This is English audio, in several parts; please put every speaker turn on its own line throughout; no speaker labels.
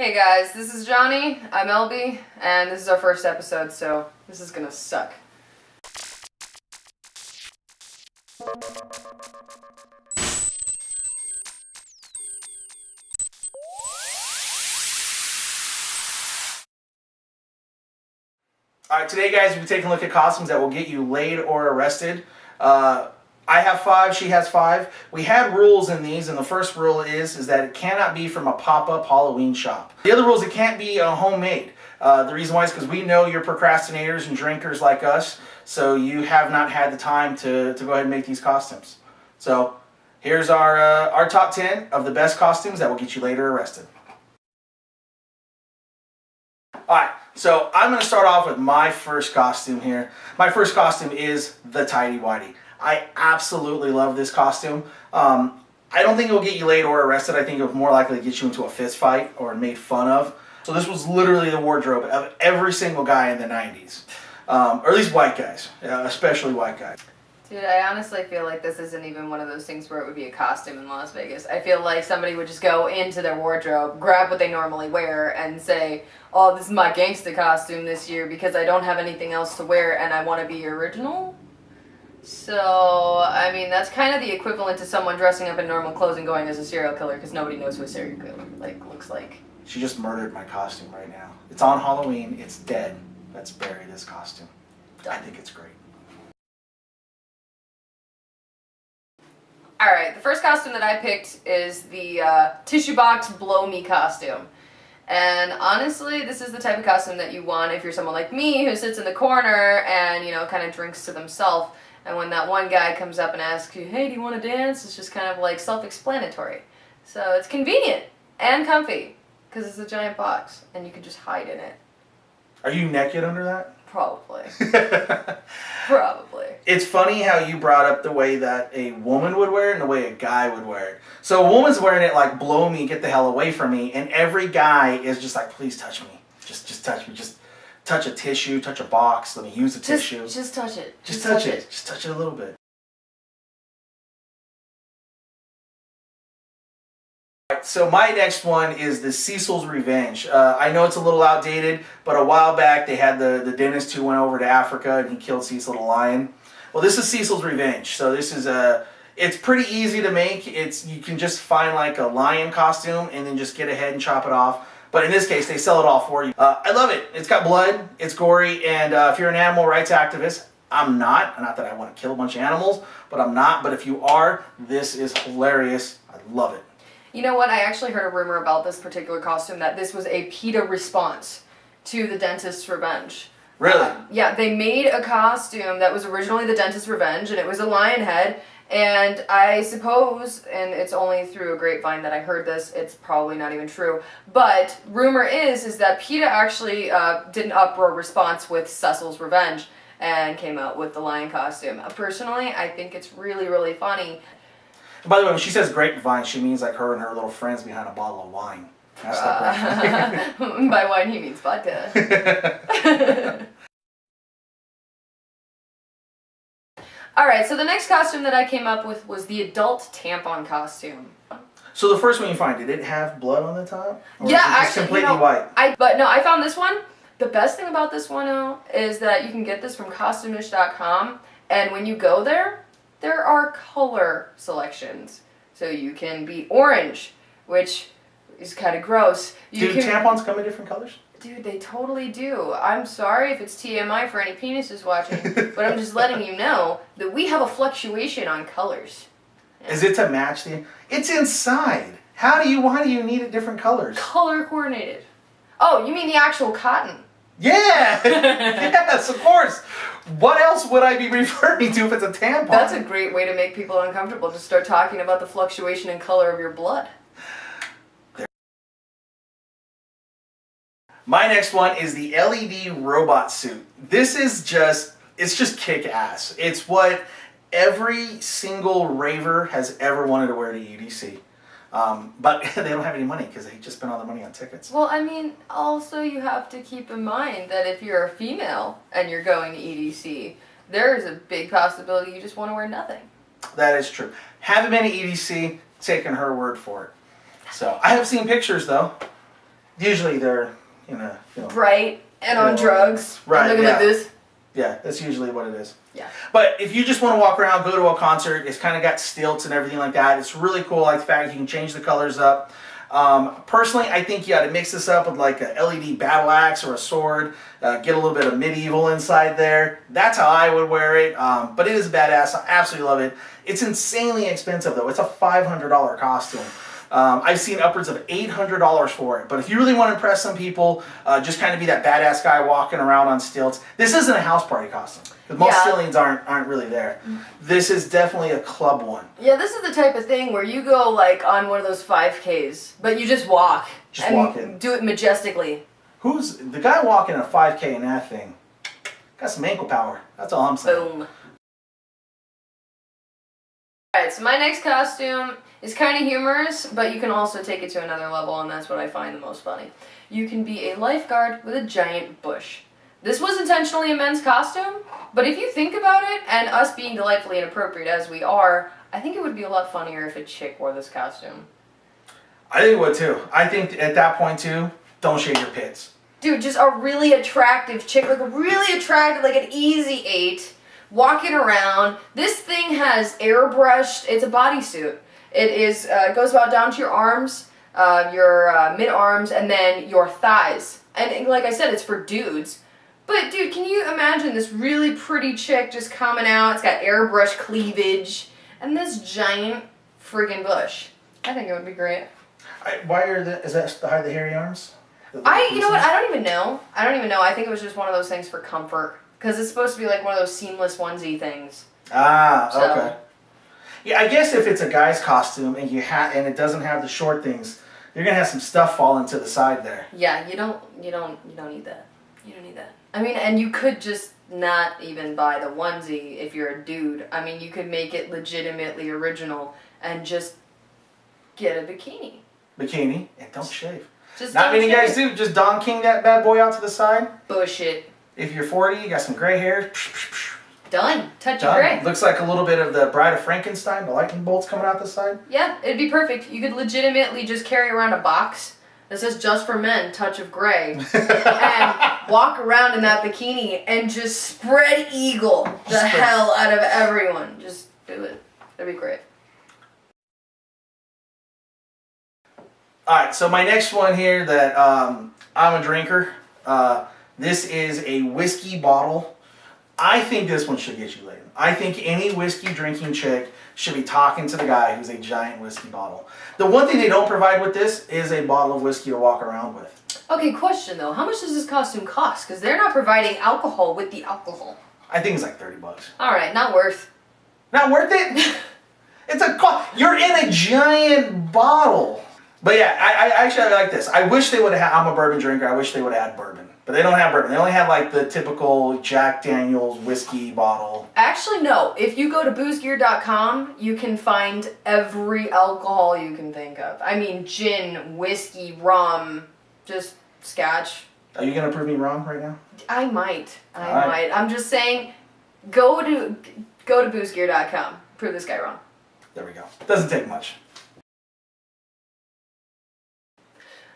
Hey guys, this is Johnny, I'm LB, and this is our first episode, so this is gonna suck.
Alright, today guys, we'll be taking a look at costumes that will get you laid or arrested. I have 5, she has 5. We had rules in these, and the first rule is that it cannot be from a pop-up Halloween shop. The other rule is it can't be homemade. The reason why is because we know you're procrastinators and drinkers like us, so you have not had the time to go ahead and make these costumes. So here's our top 10 of the best costumes that will get you laid or arrested. Alright, so I'm going to start off with my first costume here. My first costume is the Tidy Whitey. I absolutely love this costume. I don't think it will get you laid or arrested. I think it will more likely get you into a fist fight or made fun of. So this was literally the wardrobe of every single guy in the 90s. Or at least white guys, especially white guys.
Dude, I honestly feel like this isn't even one of those things where it would be a costume in Las Vegas. I feel like somebody would just go into their wardrobe, grab what they normally wear, and say, oh, this is my gangsta costume this year because I don't have anything else to wear and I want to be original. So, I mean, that's kind of the equivalent to someone dressing up in normal clothes and going as a serial killer because nobody knows who a serial killer looks like.
She just murdered my costume right now. It's on Halloween, it's dead. Let's bury this costume. I think it's great.
Alright, the first costume that I picked is the tissue box blow me costume. And honestly, this is the type of costume that you want if you're someone like me who sits in the corner and, you know, kind of drinks to themselves. And when that one guy comes up and asks you, hey, do you want to dance? It's just kind of like self-explanatory. So it's convenient and comfy because it's a giant box and you can just hide in it.
Are you naked under that?
Probably. Probably.
It's funny how you brought up the way that a woman would wear it and the way a guy would wear it. So a woman's wearing it like, blow me, get the hell away from me, and every guy is just like, please touch me. Just touch me. Just touch a tissue, touch a box, let me use the tissue.
Just touch it.
Just touch it. Just touch it a little bit. So my next one is the Cecil's Revenge. I know it's a little outdated, but a while back they had the dentist who went over to Africa and he killed Cecil the lion. Well, this is Cecil's Revenge. So this is it's pretty easy to make. You can just find like a lion costume and then just get a head and chop it off. But in this case, they sell it all for you. I love it. It's got blood, it's gory, and if you're an animal rights activist, I'm not. Not that I want to kill a bunch of animals, but I'm not. But if you are, this is hilarious. I love it.
You know what? I actually heard a rumor about this particular costume that this was a PETA response to the Dentist's Revenge.
Really?
Yeah, they made a costume that was originally the Dentist's Revenge, and it was a lion head. And I suppose, and it's only through a grapevine that I heard this, it's probably not even true, but rumor is that PETA actually did an uproar response with Cecil's Revenge and came out with the lion costume. Personally, I think it's really, really funny.
And by the way, when she says grapevine, she means like her and her little friends behind a bottle of wine. That's the grapevine.
By wine, he means vodka. Alright, so the next costume that I came up with was the adult tampon costume.
So the first one you find, did it have blood on the top? Or
Yeah,
was it just
actually,
completely white?
I found this one. The best thing about this one, though, is that you can get this from Costumish.com, and when you go there, there are color selections. So you can be orange, which is kind of gross.
Do tampons come in different colors?
Dude, they totally do. I'm sorry if it's TMI for any penises watching, but I'm just letting you know that we have a fluctuation on colors.
Yeah. Is it to match the... It's inside. Why do you need it different colors?
Color coordinated. Oh, you mean the actual cotton?
Yeah! Yes, of course. What else would I be referring to if it's a tampon?
That's a great way to make people uncomfortable, to start talking about the fluctuation in color of your blood.
My next one is the LED robot suit. This is it's just kick-ass. It's what every single raver has ever wanted to wear to EDC. But they don't have any money because they just spent all the money on tickets.
Well, I mean, also you have to keep in mind that if you're a female and you're going to EDC, there is a big possibility you just want to wear nothing.
That is true. Haven't been to EDC, taken her word for it. So, I have seen pictures though. Usually they're in a,
bright and on drugs.
Right,
And looking like this.
Yeah, that's usually what it is.
Yeah.
But if you just want to walk around, go to a concert, it's kind of got stilts and everything like that. It's really cool. I like the fact you can change the colors up. Personally, I think you got to mix this up with like a LED battle axe or a sword. Get a little bit of medieval inside there. That's how I would wear it. But it is badass. I absolutely love it. It's insanely expensive though. It's a $500 costume. I've seen upwards of $800 for it. But if you really want to impress some people, just kind of be that badass guy walking around on stilts. This isn't a house party costume. Because most Cillians aren't really there. This is definitely a club one.
Yeah, this is the type of thing where you go like on one of those 5Ks, but you just walk.
Just walk in.
Do it majestically.
Who's the guy walking a 5K in that thing? Got some ankle power. That's all I'm saying.
Boom. Alright, so my next costume is kind of humorous, but you can also take it to another level, and that's what I find the most funny. You can be a lifeguard with a giant bush. This was intentionally a men's costume, but if you think about it, and us being delightfully inappropriate as we are, I think it would be a lot funnier if a chick wore this costume.
I think it would too. I think at that point too, don't shave your pits.
Dude, just a really attractive chick, like a really attractive, like an easy 8, walking around. This thing has airbrushed, it's a bodysuit. It is, goes about down to your arms, your mid-arms, and then your thighs. And like I said, it's for dudes. But dude, can you imagine this really pretty chick just coming out? It's got airbrush cleavage and this giant friggin' bush. I think it would be great.
Is that to hide the hairy arms?
You know what? I don't even know. I think it was just one of those things for comfort. Because it's supposed to be like one of those seamless onesie things.
Ah, okay. Yeah, I guess if it's a guy's costume and and it doesn't have the short things, you're gonna have some stuff falling to the side there.
Yeah, you don't need that. You don't need that. I mean, and you could just not even buy the onesie if you're a dude. I mean, you could make it legitimately original and just get a bikini.
Bikini and don't shave.
Just
not many guys do. Just Don King that bad boy out to the side.
Bush it.
If you're 40, you got some gray hair.
Done. Touch of gray.
Looks like a little bit of the Bride of Frankenstein. The lightning bolts coming out the side.
Yeah, it'd be perfect. You could legitimately just carry around a box that says "Just for Men, Touch of Gray," and walk around in that bikini and just spread eagle the hell out of everyone. Just do it. That'd be great.
All right, so my next one here that I'm a drinker. This is a whiskey bottle. I think this one should get you laid. I think any whiskey drinking chick should be talking to the guy who's a giant whiskey bottle. The one thing they don't provide with this is a bottle of whiskey to walk around with.
Okay, question though. How much does this costume cost? Because they're not providing alcohol with the alcohol.
I think it's like $30.
Alright, not worth.
Not worth it? You're in a giant bottle. But yeah, I actually like this. I wish they would have I'm a bourbon drinker. I wish they would have had bourbon. But they don't have bourbon. They only have like the typical Jack Daniel's whiskey bottle.
Actually, no. If you go to boozegear.com, you can find every alcohol you can think of. I mean, gin, whiskey, rum, just scotch.
Are you going to prove me wrong right now?
I might. I'm just saying, go to boozegear.com. Prove this guy wrong.
There we go. Doesn't take much.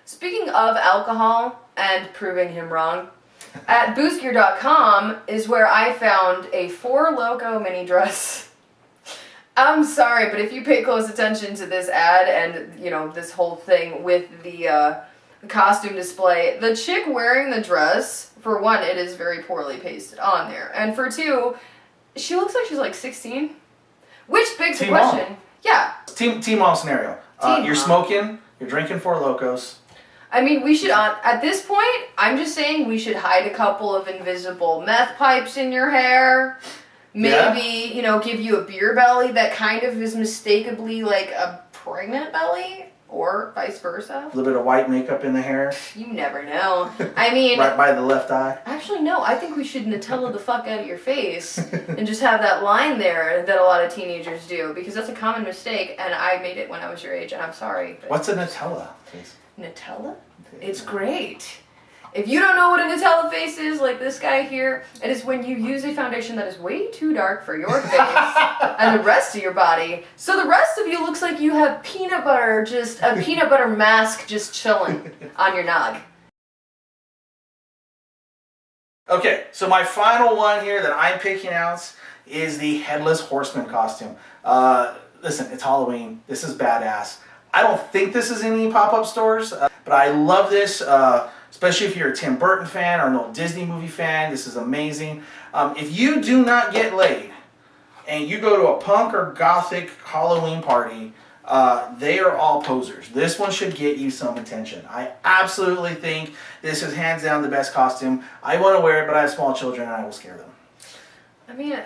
Speaking of alcohol and proving him wrong, at boostgear.com is where I found a Four Loko mini dress. I'm sorry, but if you pay close attention to this ad and, you know, this whole thing with the costume display, the chick wearing the dress, for one, it is very poorly pasted on there. And for two, she looks like she's like 16. Which begs the question. Mom. Yeah.
Team mom scenario. You're smoking, you're drinking Four Lokos.
I mean, we should, at this point, I'm just saying we should hide a couple of invisible meth pipes in your hair. Maybe, you know, give you a beer belly that kind of is mistakenly like a pregnant belly, or vice versa.
A little bit of white makeup in the hair.
You never know. I mean...
right by the left eye.
Actually, no. I think we should Nutella the fuck out of your face and just have that line there that a lot of teenagers do, because that's a common mistake, and I made it when I was your age, and I'm sorry.
What's a Nutella, please?
Nutella? It's great. If you don't know what a Nutella face is, like this guy here, it is when you use a foundation that is way too dark for your face and the rest of your body, so the rest of you looks like you have peanut butter, just a peanut butter mask just chilling on your nog.
Okay, so my final one here that I'm picking out is the Headless Horseman costume. Listen, it's Halloween. This is badass. I don't think this is in any pop-up stores, but I love this, especially if you're a Tim Burton fan or an old Disney movie fan. This is amazing. If you do not get laid and you go to a punk or gothic Halloween party, they are all posers. This one should get you some attention. I absolutely think this is hands down the best costume. I want to wear it, but I have small children and I will scare them.
I mean,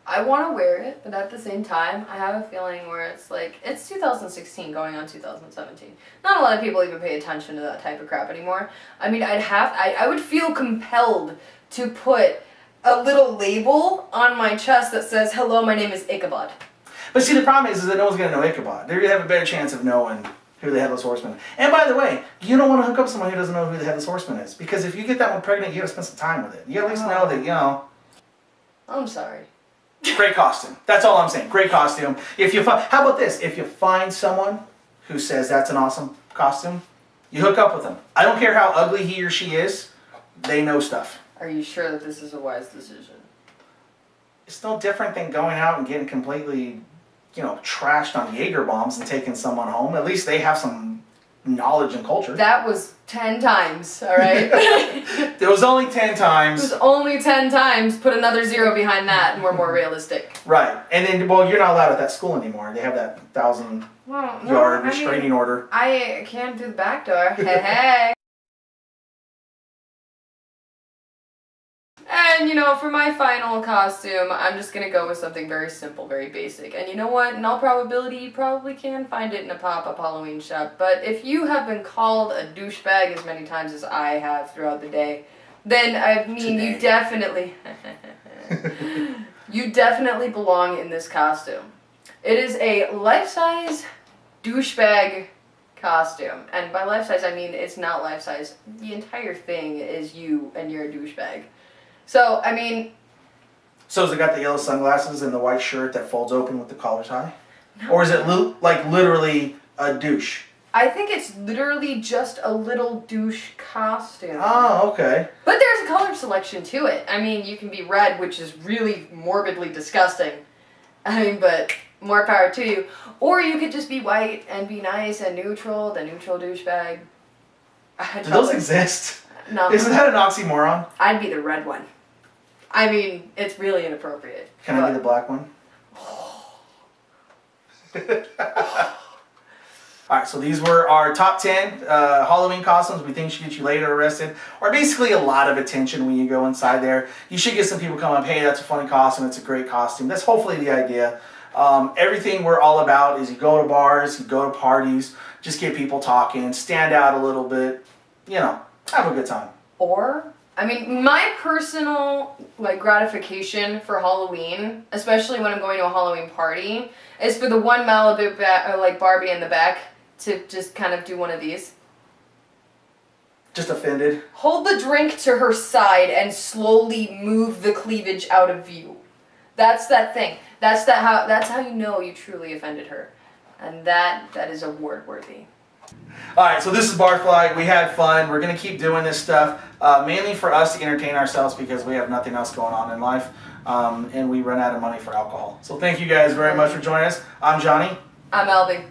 I want to wear it, but at the same time, I have a feeling where it's like, it's 2016 going on 2017. Not a lot of people even pay attention to that type of crap anymore. I mean, I would feel compelled to put a little label on my chest that says, hello, my name is Ichabod.
But see, the problem is that no one's going to know Ichabod. They're going to have a better chance of knowing who the Headless Horseman is. And by the way, you don't want to hook up with someone who doesn't know who the Headless Horseman is. Because if you get that one pregnant, you got to spend some time with it. You at least know that, you know.
I'm sorry.
Great costume. That's all I'm saying. Great costume. How about this? If you find someone who says that's an awesome costume, you hook up with them. I don't care how ugly he or she is. They know stuff.
Are you sure that this is a wise decision?
It's no different than going out and getting completely, trashed on Jaeger bombs and taking someone home. At least they have some knowledge and culture.
That was 10 times, all right?
It was only 10 times.
It was only 10 times. Put another 0 behind that and we're more realistic.
Right. And then, you're not allowed at that school anymore. They have that 1,000-yard restraining order.
I can't do the back door. Hey, hey. And, for my final costume, I'm just going to go with something very simple, very basic. And you know what? In all probability, you probably can find it in a pop-up Halloween shop. But if you have been called a douchebag as many times as I have throughout the day, then, you definitely... you definitely belong in this costume. It is a life-size douchebag costume. And by life-size, I mean it's not life-size. The entire thing is you and you're a douchebag. So,
So has it got the yellow sunglasses and the white shirt that folds open with the collar tie? No. Or is it literally a douche?
I think it's literally just a little douche costume.
Oh, okay.
But there's a color selection to it. You can be red, which is really morbidly disgusting. But more power to you. Or you could just be white and be nice and neutral, the neutral douchebag.
Do those exist?
No.
Isn't that an oxymoron?
I'd be the red one. It's really inappropriate.
Can I be the black one? Alright, so these were our top 10 Halloween costumes we think should get you laid or arrested, or basically a lot of attention when you go inside there. You should get some people come up, hey, that's a funny costume, it's a great costume. That's hopefully the idea. Everything we're all about is you go to bars, you go to parties, just get people talking, stand out a little bit, have a good time.
Or, my personal, gratification for Halloween, especially when I'm going to a Halloween party, is for the one Malibu, Barbie in the back to just kind of do one of these.
Just offended?
Hold the drink to her side and slowly move the cleavage out of view. That's that thing. That's how you know you truly offended her. And that is award worthy.
Alright, so this is Barfly. We had fun. We're going to keep doing this stuff, mainly for us to entertain ourselves because we have nothing else going on in life, and we run out of money for alcohol. So thank you guys very much for joining us. I'm Johnny.
I'm Elby.